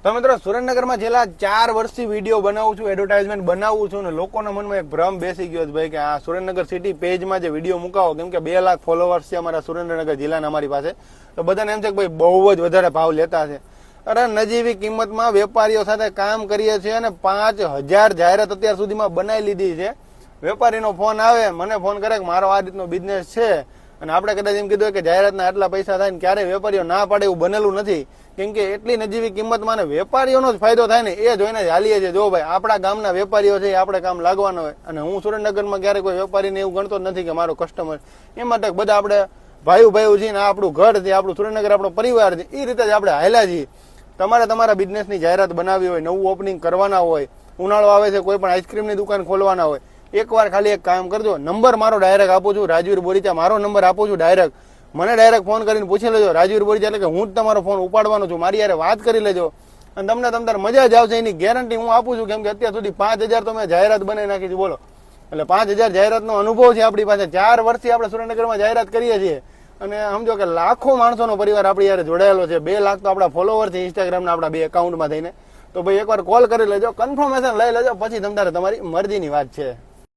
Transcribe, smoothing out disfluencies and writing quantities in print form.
તો મિત્રો સુરેન્દ્રનગરમાં છેલ્લા 4 વર્ષથી વિડીયો બનાવું છું, એડવર્ટાઇઝમેન્ટ બનાવું છું ને લોકોના મનમાં એક ભ્રમ બેસી ગયો છે ભાઈ કે આ સુરેન્દ્રનગર સિટી પેજમાં જે વિડીયો મુકાવો, કેમ કે 2 લાખ ફોલોવર્સ છે અમારા સુરેન્દ્રનગર જિલ્લાના અમારી પાસે, તો બધાને એમ છે કે ભાઈ બહુ જ વધારે ભાવ લેતા છે. અરે નજીવી કિંમતમાં વેપારીઓ સાથે કામ કરીએ છીએ અને 5000 જાહેરાત અત્યાર સુધીમાં બનાવી લીધી છે. વેપારીનો ફોન આવે, મને ફોન કરે કે મારો આ રીતનો બિઝનેસ છે અને આપણે કદાચ એમ કીધું કે જાહેરાતના આટલા પૈસા થાય ને ક્યારેય વેપારીઓ ના પાડે એવું બનેલું નથી, કેમ કે એટલી નજીવી કિંમતમાં ને વેપારીઓનો જ ફાયદો થાય ને એ જોઈને જ હાલીએ છીએ. જો ભાઈ આપણા ગામના વેપારીઓ છે, આપણે કામ લાગવાનો હોય અને હું સુરેન્દ્રનગરમાં ક્યારે કોઈ વેપારીને એવું ગણતો જ નથી કે મારો કસ્ટમર. એ માટે બધા આપણે ભાઈઓ છીએ ને આ આપણું ઘર છે, આપણું સુરેન્દ્રનગર આપણો પરિવાર છે, એ રીતે જ આપણે હાલ્યા છીએ. તમારે તમારા બિઝનેસની જાહેરાત બનાવવી હોય, નવું ઓપનિંગ કરવાના હોય, ઉનાળો આવે છે કોઈ પણ આઈસ્ક્રીમની દુકાન ખોલવાના હોય, એકવાર ખાલી એક કામ કરજો, નંબર મારો ડાયરેક્ટ આપું છું, રાજવીર બોરીચા મારો નંબર આપું છું ડાયરેક્ટ. મને ડાયરેક્ટ ફોન કરીને પૂછી લેજો રાજવીર બોરીચા, એટલે કે હું જ તમારો ફોન ઉપાડવાનો છું, મારી યારે વાત કરી લેજો અને તમને તમતાર મજા જ આવશે. એની ગેરંટી હું આપું છું, કેમ કે અત્યાર સુધી 5000 તો મેં જાહેરાત બનાવી નાખી છે. બોલો, એટલે 5000 જાહેરાતનો અનુભવ છે આપણી પાસે. 4 વર્ષથી આપણે સુરેન્દ્રનગરમાં જાહેરાત કરીએ છીએ અને સમજો કે લાખો માણસોનો પરિવાર આપણી યારે જોડાયેલો છે. 2 લાખ તો આપણા ફોલોવર છે ઇન્સ્ટાગ્રામના આપણા 2 એકાઉન્ટમાં થઈને. તો ભાઈ એકવાર કોલ કરી લેજો, કન્ફર્મેશન લઈ લેજો, પછી તમારી મરજીની વાત છે.